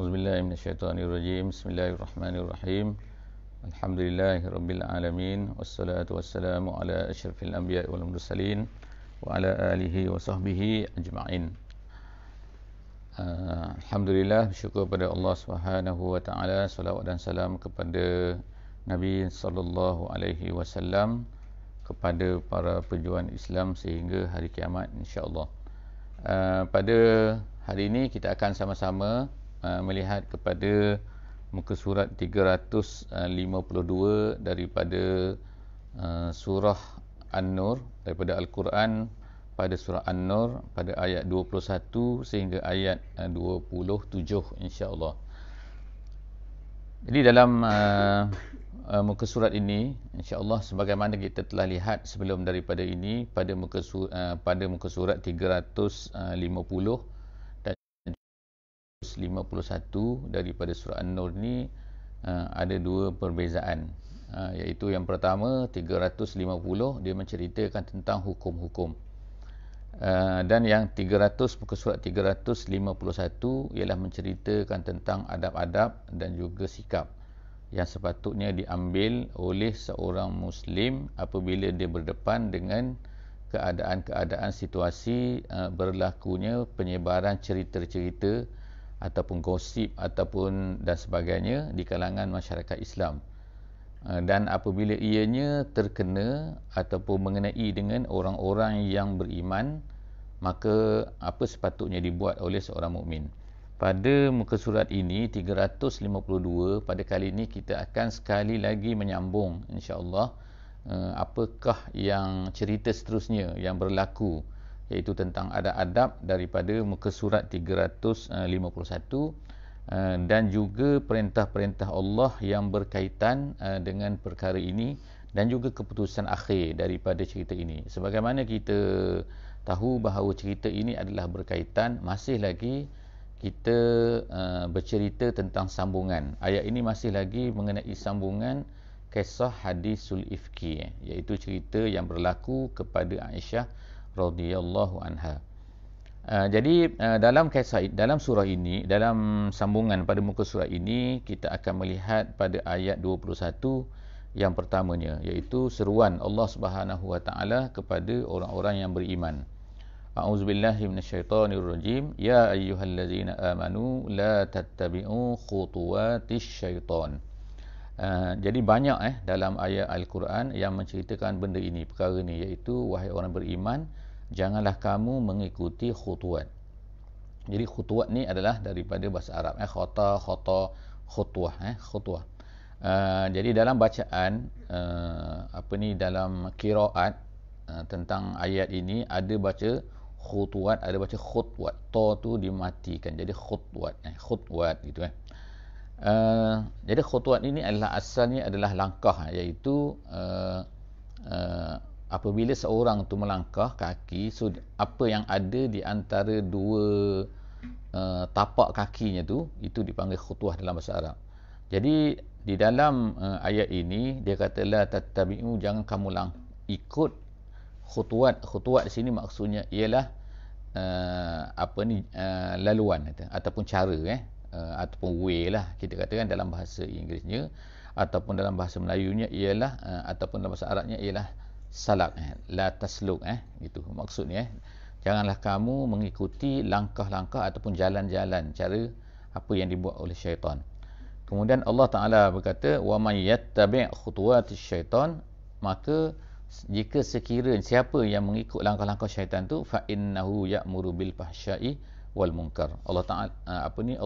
A'udzubillahi minasyaitonirrajim. Bismillahirrahmanirrahim. Alhamdulillahirabbil alamin wassalatu wassalamu ala asyrafil anbiya'i wal mursalin wa ala alihi wa sahbihi ajma'in. Alhamdulillah, bersyukur kepada Allah Subhanahu wa taala, selawat dan salam kepada Nabi sallallahu alaihi wasallam, kepada para pejuang Islam sehingga hari kiamat insya-Allah. Pada hari ini kita akan sama-sama melihat kepada muka surat 352 daripada surah An-Nur, daripada Al-Quran, pada surah An-Nur pada ayat 21 sehingga ayat 27 insya-Allah. Jadi dalam muka surat ini insya-Allah, sebagaimana kita telah lihat sebelum daripada ini, pada muka surat 350 dan 51 daripada surah An-Nur ni ada dua perbezaan, iaitu yang pertama 350 dia menceritakan tentang hukum-hukum, dan yang muka surat 351 ialah menceritakan tentang adab-adab dan juga sikap yang sepatutnya diambil oleh seorang Muslim apabila dia berdepan dengan keadaan-keadaan situasi berlakunya penyebaran cerita-cerita ataupun gosip ataupun dan sebagainya di kalangan masyarakat Islam, dan apabila ianya terkena ataupun mengenai dengan orang-orang yang beriman, maka apa sepatutnya dibuat oleh seorang mukmin. Pada muka surat ini 352, pada kali ini kita akan sekali lagi menyambung insya-Allah apakah yang cerita seterusnya yang berlaku, iaitu tentang adab-adab daripada muka surat 351 dan juga perintah-perintah Allah yang berkaitan dengan perkara ini dan juga keputusan akhir daripada cerita ini. Sebagaimana kita tahu bahawa cerita ini adalah berkaitan, masih lagi kita bercerita tentang sambungan. Ayat ini masih lagi mengenai sambungan kisah hadisul ifki, iaitu cerita yang berlaku kepada Aisyah radhiyallahu anha. Jadi dalam surah ini, dalam sambungan pada muka surah ini, kita akan melihat pada ayat 21 yang pertamanya, iaitu seruan Allah Subhanahu wa taala kepada orang-orang yang beriman. A'udzubillahi minasyaitonirrajim. Ya ayyuhallazina amanu la tattabi'u khutuwatis syaitan. Jadi banyak dalam ayat Al-Quran yang menceritakan benda ini, perkara ini, iaitu wahai orang beriman, janganlah kamu mengikuti khutuwat. Jadi khutuwat ni adalah daripada bahasa Arab, khutwah. Jadi dalam bacaan dalam qiraat tentang ayat ini, ada baca khutuwat, ada baca khutwat. To tu dimatikan, jadi khutwat gitu. Jadi khutwat ini adalah asalnya adalah langkah, iaitu apabila seorang tu melangkah kaki, so apa yang ada di antara dua tapak kakinya tu, itu dipanggil khutwah dalam bahasa Arab. Jadi di dalam ayat ini dia kata la tattabi'u, jangan kamu ikut khutuwat. Khutuwat di sini maksudnya ialah laluan ataupun cara, ataupun way lah kita katakan dalam bahasa Inggerisnya, ataupun dalam bahasa Melayunya ialah ataupun dalam bahasa Arabnya ialah salak, la tasluk, gitu maksudnya. Janganlah kamu mengikuti langkah-langkah ataupun jalan-jalan cara apa yang dibuat oleh syaitan. Kemudian Allah Taala berkata, wa may yattabi' khutuwatis syaitan, maka jika sekiranya siapa yang mengikut langkah-langkah syaitan tu, fa innahu ya'muru bil fahsya'i wal munkar. Allah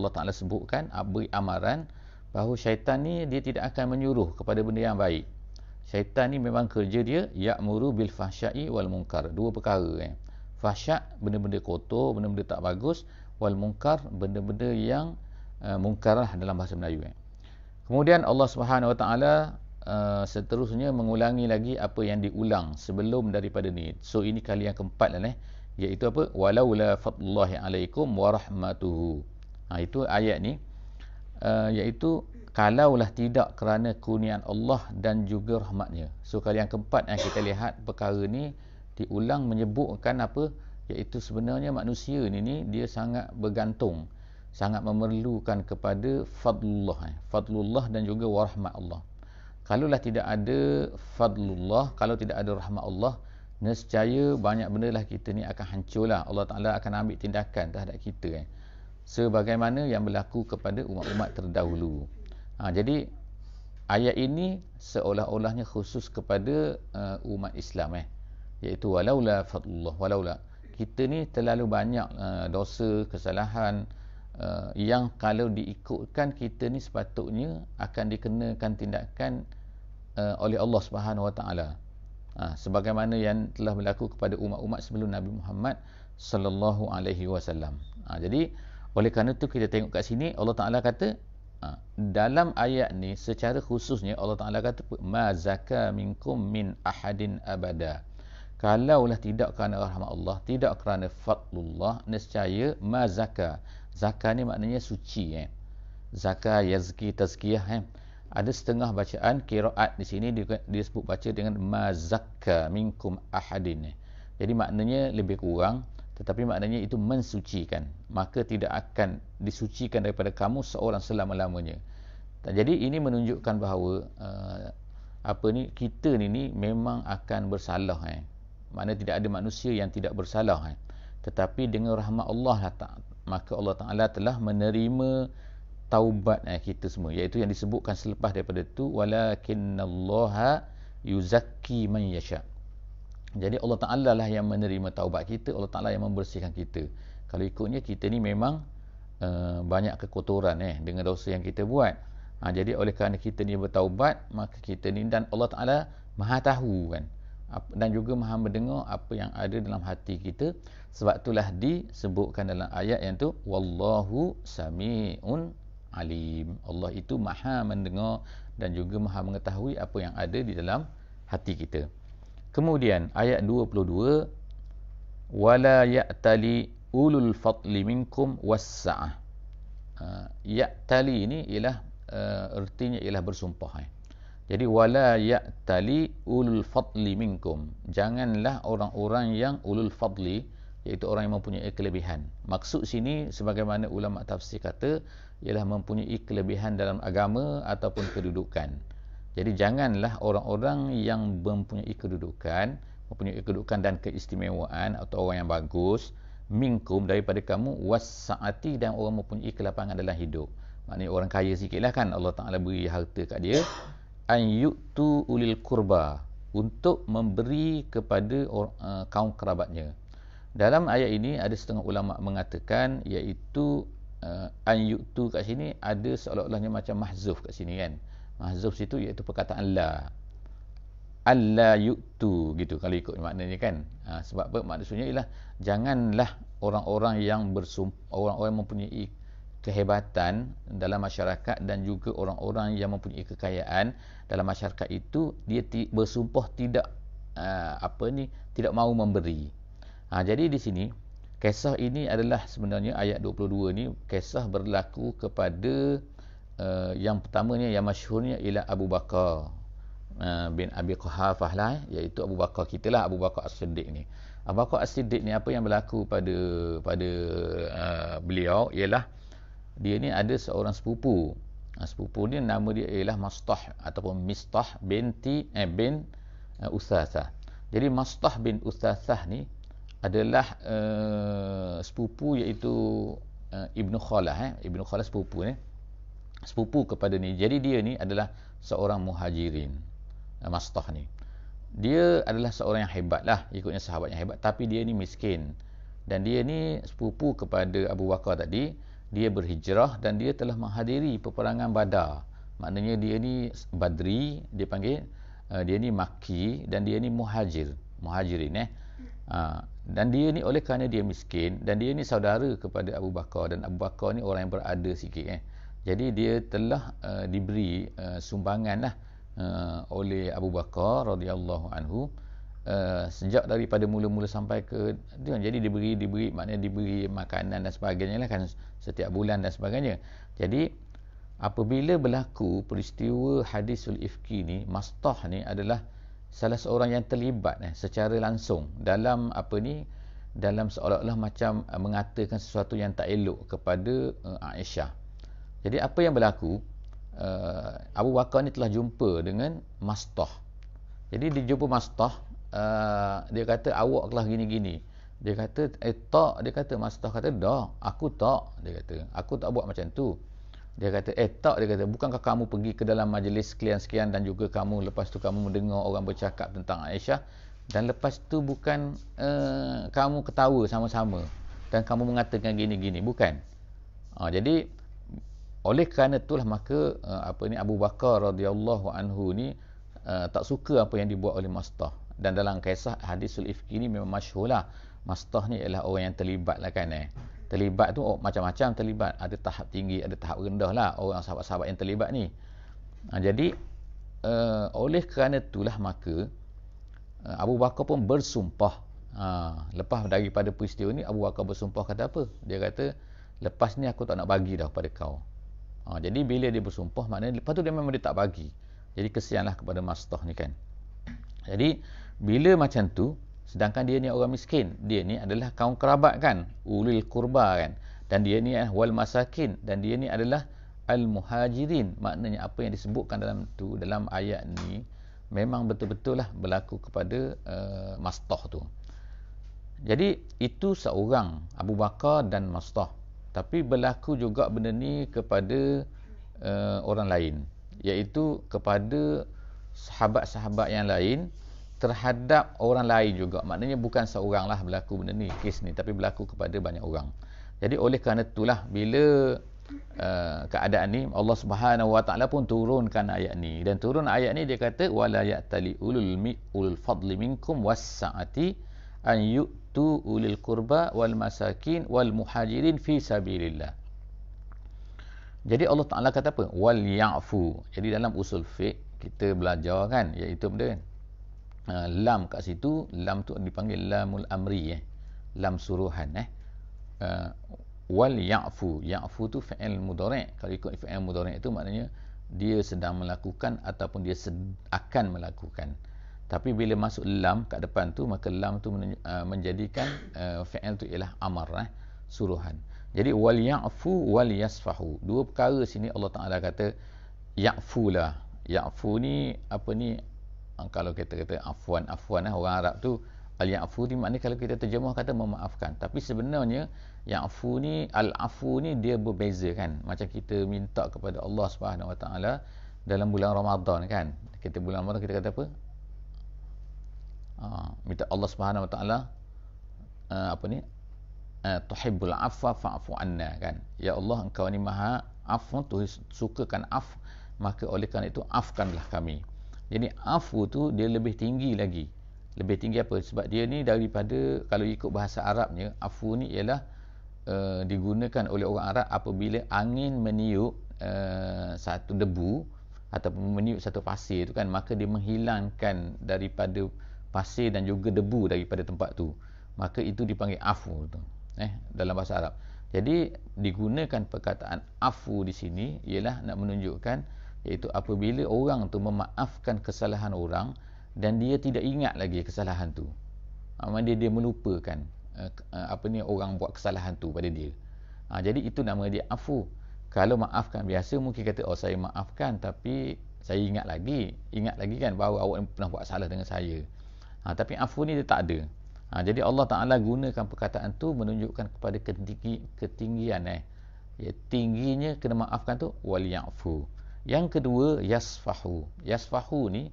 Taala sebutkan, beri amaran bahawa syaitan ni dia tidak akan menyuruh kepada benda yang baik. Syaitan ni memang kerja dia ya'muru bil fahsya'i wal munkar, dua perkara. Fahsya' benda-benda kotor, benda-benda tak bagus, wal munkar benda-benda yang munkar lah dalam bahasa Melayu. Kemudian Allah Subhanahu wa taala seterusnya mengulangi lagi apa yang diulang sebelum daripada ni. So ini kali yang keempat lah, iaitu apa? Walaula fadlullahi alaikum wa rahmatuhu. Itu ayat ni, iaitu kalaulah tidak kerana kurniaan Allah dan juga rahmatnya. So kali yang keempat yang kita lihat perkara ni diulang menyebutkan apa, iaitu sebenarnya manusia ni dia sangat bergantung sangat memerlukan kepada fadlullah dan juga warahmat Allah. Kalaulah tidak ada fadlullah, kalau tidak ada rahmat Allah, nescaya banyak benda lah kita ni akan hancurlah. Allah Ta'ala akan ambil tindakan terhadap kita sebagaimana yang berlaku kepada umat-umat terdahulu. Jadi ayat ini seolah-olahnya khusus kepada umat Islam iaitu walaula fadlullah, walaula kita ni terlalu banyak dosa, kesalahan yang kalau diikutkan kita ni sepatutnya akan dikenakan tindakan oleh Allah Subhanahu Wa Taala. Sebagaimana yang telah berlaku kepada umat-umat sebelum Nabi Muhammad sallallahu alaihi wasallam. Jadi oleh kerana itu kita tengok kat sini Allah Taala kata dalam ayat ni secara khususnya Allah Taala kata ma zaka minkum min ahadin abada. Kalaulah tidak kerana rahmat Allah, tidak kerana fadlullah, nescaya ma zaka. Zaka ni maknanya suci Zaka, yazki, tazkiyah Ada setengah bacaan qiraat di sini dia sebut baca dengan ma zakka minkum ahadin. Jadi maknanya lebih kurang, tetapi maknanya itu mensucikan. Maka tidak akan disucikan daripada kamu seorang selama-lamanya. Jadi ini menunjukkan bahawa kita ni memang akan bersalah Maknanya tidak ada manusia yang tidak bersalah Tetapi dengan rahmat Allah maka Allah Ta'ala telah menerima taubat kita semua, iaitu yang disebutkan selepas daripada itu walakinnallaha yuzakki man yasha. Jadi Allah Ta'ala lah yang menerima taubat kita, Allah Ta'ala yang membersihkan kita. Kalau ikutnya kita ni memang banyak kekotoran dengan dosa yang kita buat. Jadi oleh kerana kita ni bertaubat, maka kita ni, dan Allah Ta'ala Maha tahu dan juga Maha mendengar apa yang ada dalam hati kita. Sebab itulah disebutkan dalam ayat yang tu wallahu sami'un alim. Allah itu Maha mendengar dan juga Maha mengetahui apa yang ada di dalam hati kita. Kemudian ayat 22 wala ya'tali ulul fadli minkum wassa'ah. Ya'tali ini ialah artinya ialah bersumpah. Jadi wala ya'tali ulul fadli minkum. Janganlah orang-orang yang ulul fadli, iaitu orang yang mempunyai kelebihan. Maksud sini sebagaimana ulama tafsir kata ialah mempunyai kelebihan dalam agama ataupun kedudukan. Jadi janganlah orang-orang yang mempunyai kedudukan dan keistimewaan atau orang yang bagus minkum daripada kamu wasa'ati, dan orang mempunyai kelapangan dalam hidup. Maknanya orang kaya sikitlah Allah Ta'ala beri harta kat dia, an yu'tu ulil kurba, untuk memberi kepada kaum kerabatnya. Dalam ayat ini ada setengah ulama mengatakan iaitu an yu'tu kat sini ada seolah-olahnya macam mahzuf kat sini Mahzuf situ iaitu perkataan la. Alla yu'tu gitu kalau ikut maknanya sebab apa? Maksudnya ialah janganlah orang-orang yang orang-orang yang mempunyai kehebatan dalam masyarakat dan juga orang-orang yang mempunyai kekayaan dalam masyarakat itu dia bersumpah tidak tidak mahu memberi. Jadi di sini kisah ini adalah sebenarnya ayat 22 ni kisah berlaku kepada yang pertamanya yang masyhurnya ialah Abu Bakar bin Abi Quhafah iaitu Abu Bakar kita Abu Bakar As-Siddiq ni. Abu Bakar As-Siddiq ni apa yang berlaku pada beliau ialah dia ni ada seorang sepupu. Sepupu ni nama dia ialah Mastah ataupun Mistah bin Uthathah. Jadi Mastah bin Uthathah ni adalah sepupu iaitu Ibnu Khalah. Ibnu Khalah sepupu ni. Sepupu kepada ni. Jadi dia ni adalah seorang muhajirin. Mastah ni. Dia adalah seorang yang hebat ikutnya sahabat yang hebat, tapi dia ni miskin. Dan dia ni sepupu kepada Abu Bakar tadi. Dia berhijrah dan dia telah menghadiri peperangan Badar. Maknanya dia ni Badri, dia panggil. Dia ni Makki dan dia ni muhajirin. Dan dia ni oleh kerana dia miskin dan dia ni saudara kepada Abu Bakar, dan Abu Bakar ni orang yang berada sikit Jadi dia telah diberi sumbangan oleh Abu Bakar radhiyallahu anhu sejak daripada mula-mula sampai ke dia. Jadi diberi maknanya diberi makanan dan sebagainya setiap bulan dan sebagainya. Jadi apabila berlaku peristiwa hadisul ifki ni, Mastah ni adalah salah seorang yang terlibat secara langsung dalam dalam seolah-olah macam mengatakan sesuatu yang tak elok kepada Aisyah. Jadi apa yang berlaku, Abu Bakar ni telah jumpa dengan Mastah. Jadi dia jumpa Mastah, dia kata awak telah gini-gini. Dia kata tak, dia kata Mastah kata dah, aku tak, dia kata aku tak buat macam tu. Dia kata tak, dia kata bukankah kamu pergi ke dalam majlis sekian-sekian dan juga kamu lepas tu kamu mendengar orang bercakap tentang Aisyah, dan lepas tu bukan kamu ketawa sama-sama dan kamu mengatakan gini-gini, bukan? Jadi oleh kerana itulah maka Abu Bakar radhiyallahu anhu ni tak suka apa yang dibuat oleh Mastah. Dan dalam kisah hadisul ifki ni memang masyhurlah, Mastah ni ialah orang yang terlibat lah kan. Terlibat tu macam-macam terlibat, ada tahap tinggi, ada tahap rendah lah orang sahabat-sahabat yang terlibat ni. Jadi oleh kerana itulah maka Abu Bakar pun bersumpah. Lepas daripada peristiwa ni, Abu Bakar bersumpah kata apa? Dia kata lepas ni aku tak nak bagi dah pada kau. Jadi bila dia bersumpah, maknanya lepas tu dia memang dia tak bagi. Jadi kesianlah kepada Mastah ni kan. Jadi bila macam tu, sedangkan dia ni orang miskin, dia ni adalah kaum kerabat kan, ulil kurba kan, dan dia ni wal masakin, dan dia ni adalah al muhajirin. Maknanya apa yang disebutkan dalam ayat ni memang betul-betul lah berlaku kepada Mastah tu. Jadi itu seorang Abu Bakar dan Mastah. Tapi berlaku juga benda ni kepada orang lain, iaitu kepada sahabat-sahabat yang lain terhadap orang lain juga. Maknanya bukan seorang lah berlaku benda ni, kes ni, tapi berlaku kepada banyak orang. Jadi oleh kerana itulah bila keadaan ni, Allah Subhanahu Wa Taala pun turunkan ayat ni. Dan turun ayat ni dia kata wala ya'tali ulul fadli minkum was-sa'ati an yu'tu ulil qurba wal masakin wal muhajirin fi sabilillah. Jadi Allah Taala kata apa? Wal ya'fu. Jadi dalam usul fiqh kita belajar kan, iaitu benda lam kat situ, lam tu dipanggil lamul amri, lam suruhan. Wal ya'fu, ya'fu tu fi'il mudhari'. Kalau ikut fi'il mudhari' itu maknanya dia sedang melakukan ataupun dia akan melakukan. Tapi bila masuk lam kat depan tu, maka lam tu menjadikan fi'il tu ialah amar, suruhan. Jadi wal ya'fu wal yasfahu, dua perkara sini Allah Taala kata ya'fu lah. Ya'fu ni apa ni, kalau kita kata afwan orang Arab tu, al-ya'fu ni maknanya kalau kita terjemah kata memaafkan. Tapi sebenarnya ya'fu ni, al-afu ni dia berbeza kan. Macam kita minta kepada Allah Subhanahu Wa Taala dalam bulan Ramadan kan. Kita bulan Ramadan kita kata apa? Minta Allah Subhanahu Wa Taala tuhibbul afwa fa'fu anna kan. Ya Allah, engkau ni maha afu, tu sukakan af, maka oleh kerana itu afkanlah kami. Jadi afu tu dia lebih tinggi lagi. Lebih tinggi apa? Sebab dia ni daripada, kalau ikut bahasa Arabnya, afu ni ialah digunakan oleh orang Arab apabila angin meniup satu debu ataupun meniup satu pasir tu kan, maka dia menghilangkan daripada pasir dan juga debu daripada tempat tu. Maka itu dipanggil afu tu. Dalam bahasa Arab. Jadi digunakan perkataan afu di sini ialah nak menunjukkan, iaitu apabila orang tu memaafkan kesalahan orang dan dia tidak ingat lagi kesalahan tu. Maksudnya dia melupakan orang buat kesalahan tu pada dia. Jadi itu nama dia afu. Kalau maafkan biasa mungkin kata saya maafkan, tapi saya ingat lagi kan bahawa awak pernah buat salah dengan saya. Tapi afu ni dia tak ada. Jadi Allah Ta'ala gunakan perkataan tu menunjukkan kepada ketinggian tingginya kena maafkan tu, wal ya'fu. Yang kedua, yasfahu. Yasfahu ni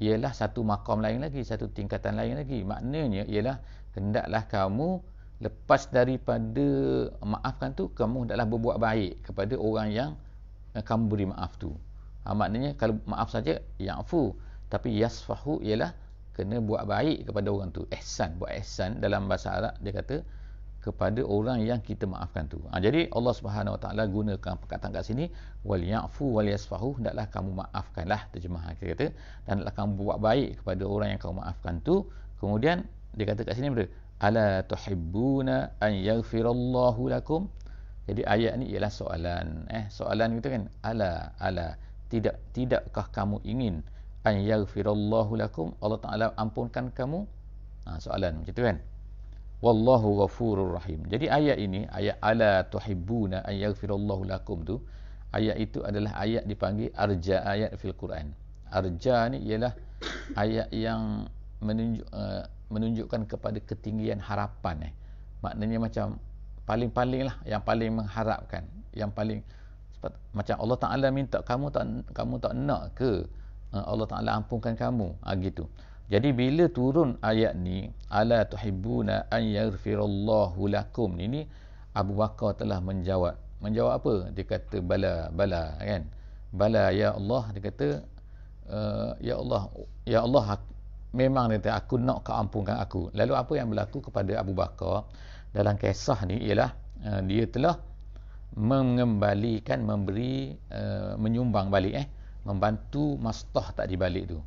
ialah satu maqam lain lagi, satu tingkatan lain lagi. Maknanya ialah hendaklah kamu lepas daripada maafkan tu, kamu hendaklah berbuat baik kepada orang yang kamu beri maaf tu. Maknanya kalau maaf saja ya'fu, tapi yasfahu ialah kena buat baik kepada orang tu, ihsan, buat ihsan. Dalam bahasa Arab dia kata kepada orang yang kita maafkan tu. Jadi Allah Subhanahu Wa Taala gunakan perkataan kat sini wal ya'fu wal yasfahu, hendaklah kamu maafkanlah, terjemahan kita kata, dan hendaklah kamu buat baik kepada orang yang kamu maafkan tu. Kemudian dia kata kat sini benda, ala tuhibbuna an yaghfirallahu lakum. Jadi ayat ni ialah soalan, soalan kita kan, ala tidakkah kamu ingin an yaghfirallahu lakum, Allah Taala ampunkan kamu? Soalan macam tu kan. wallahu ghafurur rahim. Jadi ayat ini, ayat ala tuhibbuna an yaghfirallahu lakum tu, ayat itu adalah ayat dipanggil arja ayat fil Quran. Arja ni ialah ayat yang menunjukkan kepada ketinggian harapan. Maknanya macam paling-paling lah, yang paling mengharapkan, yang paling macam Allah Ta'ala minta kamu tak nak ke Allah Ta'ala ampunkan kamu, gitu. Jadi bila turun ayat ni, ala tuhibbuna an yaghfirallahu lakum, ini Abu Bakar telah menjawab apa? Dia kata bala kan, bala ya Allah. Dia kata ya Allah, memang dia kata, aku nak kau ampunkan aku. Lalu apa yang berlaku kepada Abu Bakar dalam kisah ni ialah dia telah mengembalikan, menyumbang balik, membantu Mastah tak dibalik tu.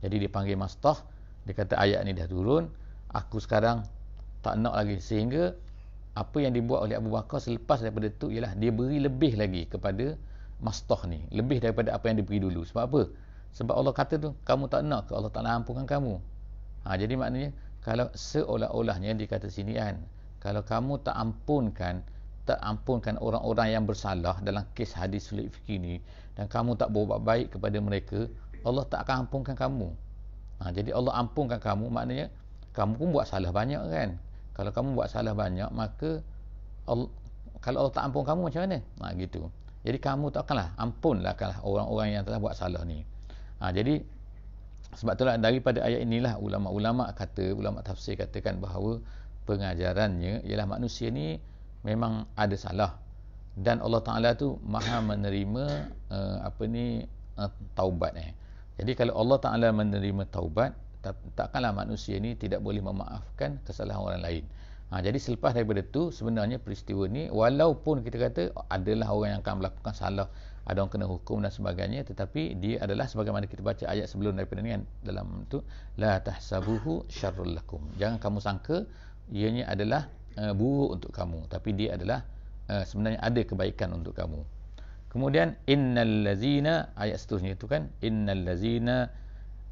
Jadi dia panggil Mastah, dia kata ayat ni dah turun, aku sekarang tak nak lagi. Sehingga apa yang dibuat oleh Abu Bakar selepas daripada tu ialah dia beri lebih lagi kepada Mastah ni, lebih daripada apa yang dia beri dulu. Sebab apa? Sebab Allah kata tu, kamu tak nak ke Allah Ta'ala ampunkan kamu. Jadi maknanya, kalau seolah-olahnya dikata sini kan, kalau kamu tak ampunkan orang-orang yang bersalah dalam kes hadis sulit fikir ni, dan kamu tak berbuat baik kepada mereka, Allah tak akan ampunkan kamu. Jadi Allah ampunkan kamu, maknanya kamu pun buat salah banyak kan. Kalau kamu buat salah banyak, maka kalau Allah tak ampun kamu macam mana? Gitu. Jadi kamu takkanlah ampunlah orang-orang yang telah buat salah ni. Jadi sebab itulah daripada ayat inilah ulama-ulama tafsir katakan bahawa pengajarannya ialah manusia ni memang ada salah, dan Allah Ta'ala tu maha menerima taubat. Jadi kalau Allah Ta'ala menerima taubat, takkanlah manusia ni tidak boleh memaafkan kesalahan orang lain. Jadi selepas daripada tu, sebenarnya peristiwa ni, walaupun kita kata adalah orang yang akan melakukan salah, ada orang kena hukum dan sebagainya, tetapi dia adalah sebagaimana kita baca ayat sebelum daripada ni kan, dalam tu la tahsabuhu syarrul lakum, jangan kamu sangka ianya adalah buruk untuk kamu, tapi dia adalah sebenarnya ada kebaikan untuk kamu. Kemudian innal ladzina, ayat seterusnya itu kan, innal ladzina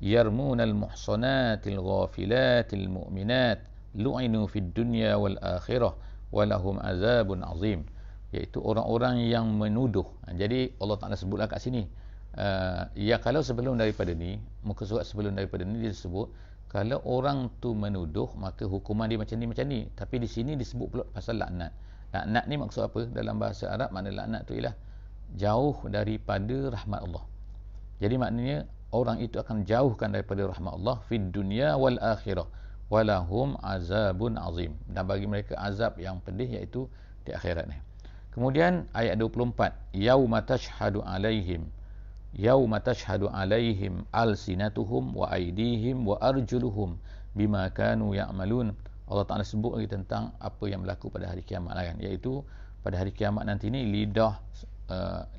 yarmunal muhsanatil ghafilatil mu'minat lu'inu fid dunya wal akhirah walahum azabun azim, iaitu orang-orang yang menuduh. Jadi Allah Ta'ala sebutlah kat sini, kalau sebelum daripada ni, muka surat sebelum daripada ni dia sebut kalau orang tu menuduh, maka hukuman dia macam ni. Tapi di sini disebut pula pasal laknat. Laknat ni maksud apa? Dalam bahasa Arab, makna laknat tu ialah jauh daripada rahmat Allah. Jadi maknanya orang itu akan jauhkan daripada rahmat Allah fid dunya wal akhirah walahum azabun azim, dan bagi mereka azab yang pedih, iaitu di akhirat ni. Kemudian ayat 24, yauma tashhadu alaihim alsinatuhum wa aydihim wa arjuluhum bima kanu ya'malun. Allah Ta'ala sebut lagi tentang apa yang berlaku pada hari kiamat kan, iaitu pada hari kiamat nanti ni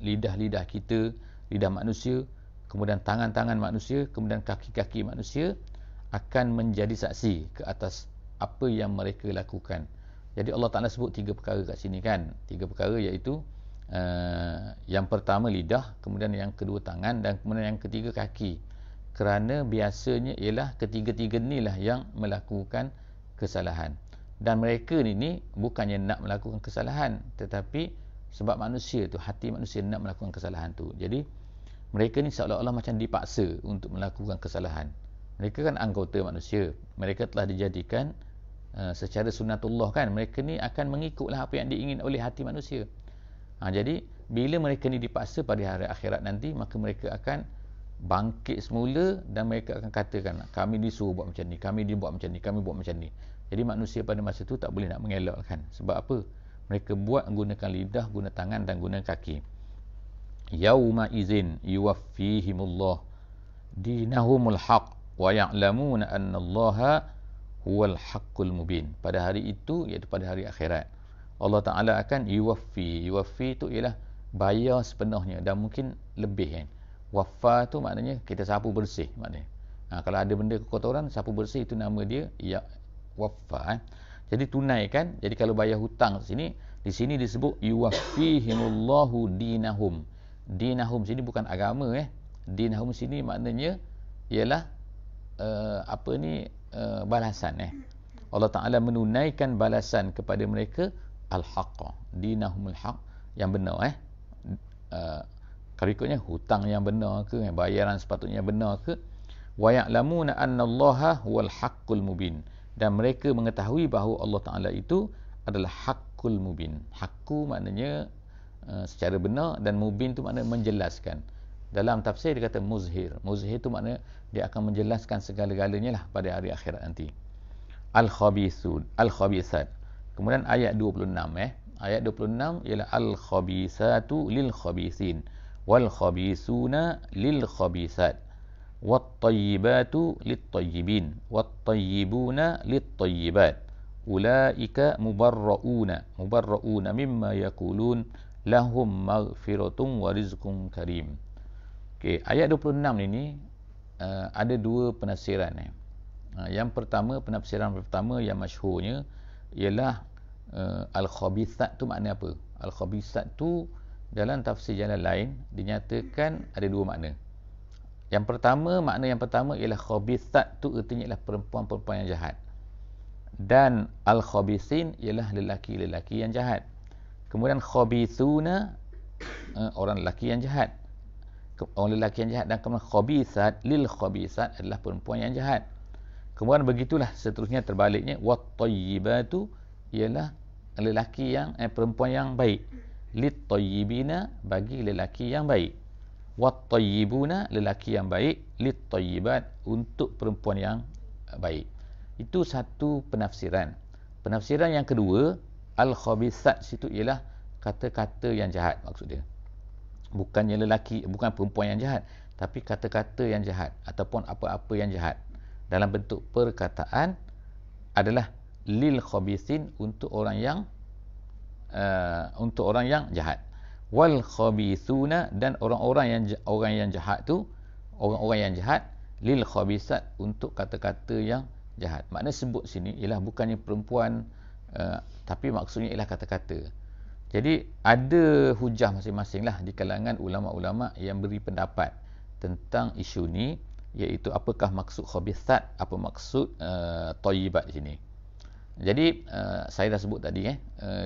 lidah-lidah kita, lidah manusia, kemudian tangan-tangan manusia, kemudian kaki-kaki manusia akan menjadi saksi ke atas apa yang mereka lakukan. Jadi Allah Ta'ala sebut 3 perkara kat sini kan, 3 perkara, iaitu yang pertama lidah, kemudian yang kedua tangan, dan kemudian yang ketiga kaki. Kerana biasanya ialah ketiga-tiga inilah yang melakukan kesalahan, dan mereka ni bukannya nak melakukan kesalahan, tetapi sebab manusia tu, hati manusia nak melakukan kesalahan tu. Jadi mereka ni seolah-olah macam dipaksa untuk melakukan kesalahan. Mereka kan anggota manusia, mereka telah dijadikan secara sunatullah kan, mereka ni akan mengikutlah apa yang diingin oleh hati manusia. Jadi bila mereka ni dipaksa pada hari akhirat nanti, maka mereka akan bangkit semula, dan mereka akan katakan, kami disuruh buat macam ni, kami dibuat macam ni, kami buat macam ni. Jadi manusia pada masa tu tak boleh nak mengelakkan. Sebab apa? Mereka buat gunakan lidah, guna tangan, dan guna kaki. Yauma izin yuwaffihimullah dinahumul haq wa ya'lamuna annallaha huwal haqqul mubin. Pada hari itu, iaitu pada hari akhirat, Allah Ta'ala akan yuwaffi itu ialah bayar sepenuhnya, dan mungkin lebih kan. Wafa tu maknanya kita sapu bersih maknanya. Kalau ada benda kekotoran, sapu bersih, itu nama dia ya wafa. Jadi tunaikan. Jadi kalau bayar hutang di sini disebut yuwaffihimullahu dinahum. Dinahum sini bukan agama Dinahum sini maknanya ialah balasan Allah Ta'ala menunaikan balasan kepada mereka al-haqq, dinahumul haq, yang benar. Kalau ikutnya hutang yang benar ke, bayaran sepatutnya benar ke, wa ya'lamuna annallaha huwal haqqul mubin, dan mereka mengetahui bahawa Allah Ta'ala itu adalah haqqul mubin. Haqqu maknanya secara benar, dan mubin tu maknanya menjelaskan. Dalam tafsir dia kata muzhir. Muzhir tu maknanya dia akan menjelaskan segala-galanya lah pada hari akhirat nanti. Al-khabithun, al-khabithat. Kemudian ayat 26 ayat 26 ialah al-khabithatu lil-khabithin wal-khabithuna lil-khabithat wat-tayyibatu lit-tayyibin wat-tayyibuna lit-tayyibat ulaika mubarra'una mimma yaqulun lahum maghfiratun wa rizqun karim. Okey, ayat 26 ini ada dua penafsiran. Yang pertama, penafsiran pertama yang masyhurnya ialah al-khabithat tu makna apa? Al-khabithat tu dalam tafsir jalan lain dinyatakan ada dua makna. Makna yang pertama ialah khabithat tu artinya ialah perempuan-perempuan yang jahat. Dan al-khabithin ialah lelaki-lelaki yang jahat. Kemudian khabithuna orang lelaki yang jahat. Orang lelaki yang jahat, dan kemudian khabithat lil khabithat adalah perempuan yang jahat. Kemudian begitulah seterusnya terbaliknya, wat-tayyibatu ialah lelaki yang perempuan yang baik, lit-tayyibina bagi lelaki yang baik, wat-tayyibuna lelaki yang baik, lit-tayyibat untuk perempuan yang baik. Itu satu penafsiran. Penafsiran yang kedua, al-khabithat situ ialah kata-kata yang jahat maksud dia. Bukannya lelaki, bukan perempuan yang jahat, tapi kata-kata yang jahat ataupun apa-apa yang jahat dalam bentuk perkataan adalah lil khabithin untuk orang yang jahat, wal khabithuna dan orang-orang yang jahat tu, orang-orang yang jahat, lil khabithat untuk kata-kata yang jahat. Makna sebut sini ialah bukannya perempuan, tapi maksudnya ialah kata-kata. Jadi ada hujah masing-masing lah di kalangan ulama-ulama yang beri pendapat tentang isu ni, iaitu apakah maksud khabithat, apa maksud thayyibat di sini. Jadi saya dah sebut tadi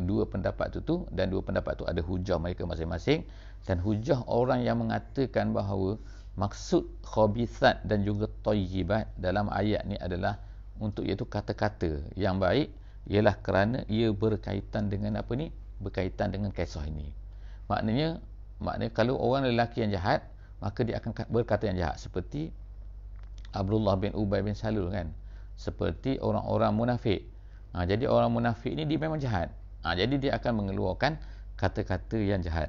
dua pendapat tu, dan dua pendapat tu ada hujah mereka masing-masing, dan hujah orang yang mengatakan bahawa maksud khabithat dan juga thayyibat dalam ayat ni adalah untuk iaitu kata-kata yang baik, ialah kerana ia berkaitan dengan apa ni? Berkaitan dengan kisah ini. Maknanya kalau orang lelaki yang jahat, maka dia akan berkata yang jahat, seperti Abdullah bin Ubay bin Salul kan, seperti orang-orang munafik. Jadi orang munafik ni dia memang jahat. Jadi dia akan mengeluarkan kata-kata yang jahat.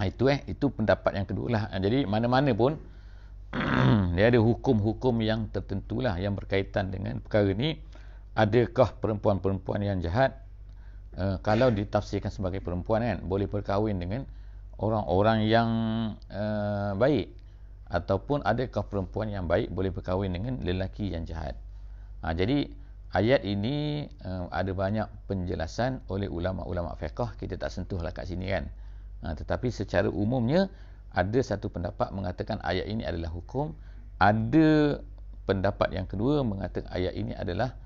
Itu pendapat yang kedua lah. Jadi mana-mana pun dia ada hukum-hukum yang tertentu lah yang berkaitan dengan perkara ni. Adakah perempuan-perempuan yang jahat, kalau ditafsirkan sebagai perempuan kan, boleh berkahwin dengan orang-orang yang baik, ataupun adakah perempuan yang baik boleh berkahwin dengan lelaki yang jahat. Jadi ayat ini ada banyak penjelasan oleh ulama-ulama fiqh, kita tak sentuhlah kat sini kan. Tetapi secara umumnya ada satu pendapat mengatakan ayat ini adalah hukum, ada pendapat yang kedua mengatakan ayat ini adalah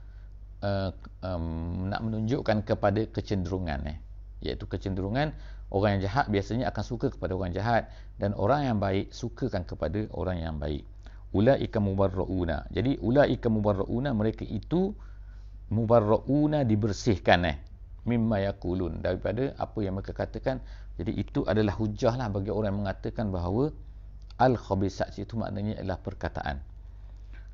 nak menunjukkan kepada kecenderungan, iaitu kecenderungan orang yang jahat biasanya akan suka kepada orang jahat, dan orang yang baik sukakan kepada orang yang baik. Ulaika mubarrauna. Jadi ulaika mubarrauna, mereka itu mubarrauna dibersihkan mimma yaqulun, daripada apa yang mereka katakan. Jadi itu adalah hujah lah bagi orang yang mengatakan bahawa al-khabisat itu maknanya adalah perkataan.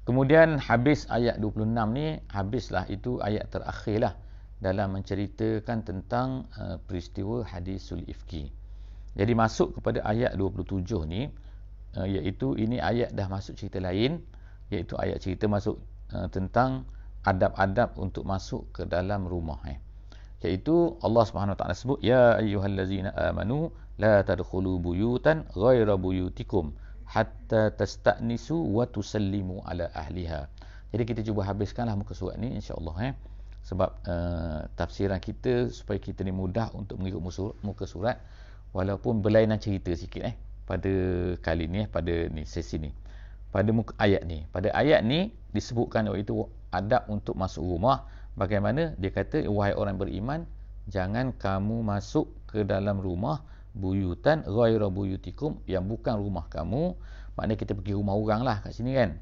Kemudian habis ayat 26 ni, habislah itu ayat terakhir lah dalam menceritakan tentang peristiwa hadisul ifki. Jadi masuk kepada ayat 27 ni, iaitu ini ayat dah masuk cerita lain, iaitu ayat cerita masuk tentang adab-adab untuk masuk ke dalam rumah. Iaitu Allah SWT sebut, ya ayyuhallazina amanu la tadkhulu buyutan ghaira buyutikum hatta tasta'nisu wa tusallimu ala ahliha. Jadi kita cuba habiskanlah muka surat ni insya-Allah sebab tafsiran kita supaya kita ni mudah untuk mengikut muka surat, walaupun berlainan cerita sikit pada kali ni pada ni sesi ni. Pada muka ayat ni, pada ayat ni disebutkan iaitu adab untuk masuk rumah. Bagaimana? Dia kata, wahai orang beriman, jangan kamu masuk ke dalam rumah buyutan ghaira buyutikum, yang bukan rumah kamu. Maknanya kita pergi rumah orang lah kat sini kan.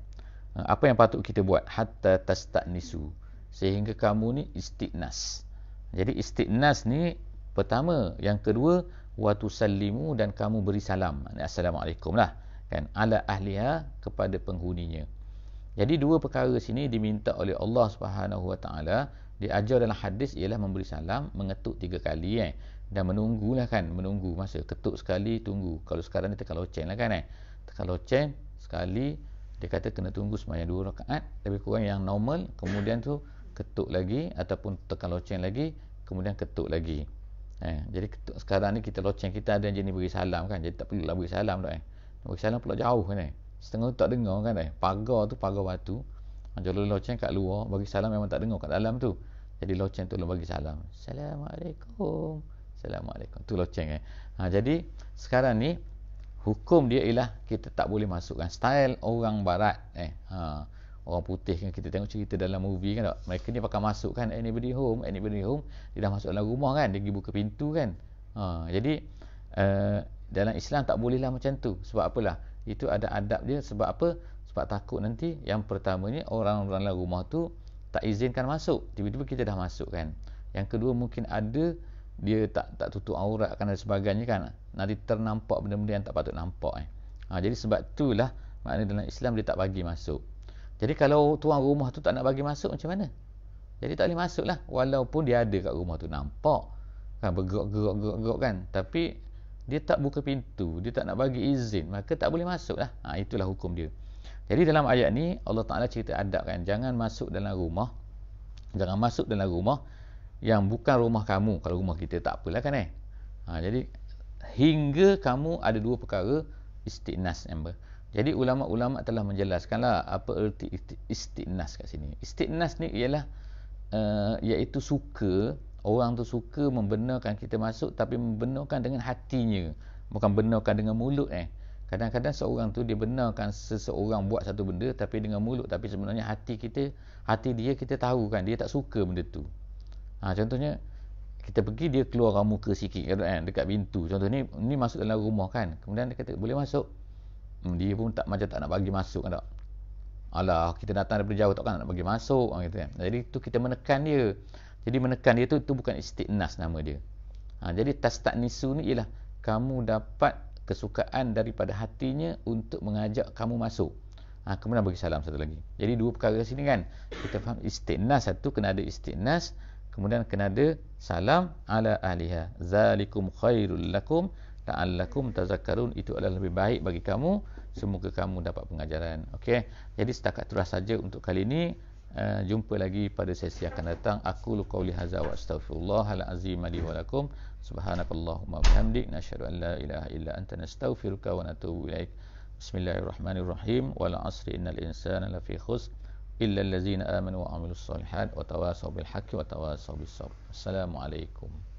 Apa yang patut kita buat? Hatta tastanisu, sehingga kamu ni istiqnas. Jadi istiqnas ni pertama. Yang kedua, wa tusallimu, dan kamu beri salam. Assalamualaikum lah kan, ala ahliha, kepada penghuninya. Jadi dua perkara sini diminta oleh Allah Subhanahu Wa Taala, diajar dalam hadis, ialah memberi salam, mengetuk 3 kali dan menunggulah kan, menunggu masa ketuk sekali, tunggu. Kalau sekarang ni tekan loceng lah kan tekan loceng sekali, dia kata kena tunggu sembahyang 2 rakaat, lebih kurang yang normal. Kemudian tu ketuk lagi, ataupun tekan loceng lagi, kemudian ketuk lagi. Jadi ketuk, sekarang ni kita loceng, kita ada jenis beri salam kan, jadi tak perlulah beri salam dah beri salam pula jauh kan setengah tu tak dengar kan pagar tu pagar batu, kalau loceng kat luar, bagi salam memang tak dengar kat dalam tu. Jadi loceng tu bagi salam, Assalamualaikum, Assalamualaikum, tu loceng jadi sekarang ni hukum dia ialah kita tak boleh masukkan style orang barat orang putih kan, kita tengok cerita dalam movie kan tak? Mereka ni pakai masuk kan, anybody home, dia dah masuk dalam rumah kan, dia pergi buka pintu kan. Jadi dalam Islam tak bolehlah macam tu. Sebab apalah? Itu ada adab dia. Sebab apa? Sebab takut nanti yang pertamanya orang-orang dalam rumah tu tak izinkan masuk, tiba-tiba kita dah masuk kan. Yang kedua, mungkin ada dia tak tutup aurat kan, dan sebagainya kan, nanti ternampak benda-benda yang tak patut nampak jadi sebab itulah maknanya dalam Islam dia tak bagi masuk. Jadi kalau tuan rumah tu tak nak bagi masuk, macam mana? Jadi tak boleh masuk lah, walaupun dia ada kat rumah tu, nampak kan, bergerak kan, tapi dia tak buka pintu, dia tak nak bagi izin, maka tak boleh masuk lah. Itulah hukum dia. Jadi dalam ayat ni Allah Ta'ala cerita adab kan, jangan masuk dalam rumah yang bukan rumah kamu. Kalau rumah kita tak apalah kan jadi hingga kamu ada 2 perkara istiqnas. Jadi ulama-ulama telah menjelaskanlah apa erti istiqnas kat sini. Istiqnas ni ialah iaitu suka, orang tu suka membenarkan kita masuk, tapi membenarkan dengan hatinya, bukan benarkan dengan mulut Kadang-kadang seorang tu dia benarkan seseorang buat satu benda tapi dengan mulut, tapi sebenarnya hati dia kita tahu kan, dia tak suka benda tu. Contohnya kita pergi, dia keluar muka sikit dekat pintu. Contoh ni masuk dalam rumah kan, kemudian dia kata boleh masuk. Dia pun macam tak nak bagi masuk kan tak. Alah, kita datang daripada jauh takkan nak bagi masuk gitu kan. Jadi tu kita menekan dia. Jadi menekan dia tu bukan istiqnas nama dia. Jadi tastanisu ni ialah kamu dapat kesukaan daripada hatinya untuk mengajak kamu masuk. Kemudian bagi salam satu lagi. Jadi 2 perkara sini kan. Kita faham istiqnas, satu kena ada istiqnas, kemudian kena ada salam ala ahliha. Zalikum khairul lakum la'allakum tazakkarun. Itu adalah lebih baik bagi kamu, semoga kamu dapat pengajaran. Okey. Jadi setakat itulah saja untuk kali ini. Jumpa lagi pada sesi akan datang. Aku qauli hadza wa astaghfirullahal azim li wa lakum. Subhanakallahumma bihamdik, nasyhadu an la ilaha illa anta, nastaghfiruka wa natubu ilaik. Bismillahirrahmanirrahim. Wal 'asri innal insana lafi khusr illa allazina amanu wa 'amilus solihat wa tawasaw bil haqqi wa tawasaw bis sabr. Assalamualaikum.